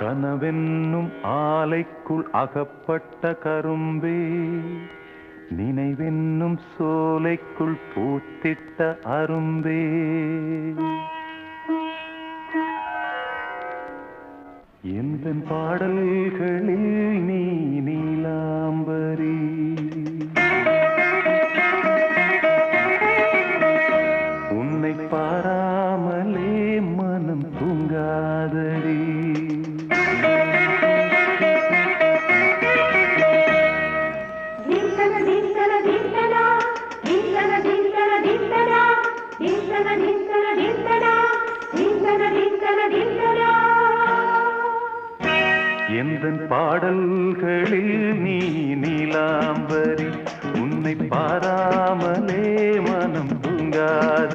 கனவென்னும் ஆலைக்குள் அகப்பட்ட கரும்பே, நினைவென்னும் சோலைக்குள் பூத்திட்ட அரும்பே. எந்தன் பாடல்களில் நீ நீலாம்பரி, உன்னை பாராமலே மனம் தூங்காதடி. எந்தன் பாடல்களில் நீ நீலாம்பரி, உன்னை பாராமலே மனம் தூங்காது.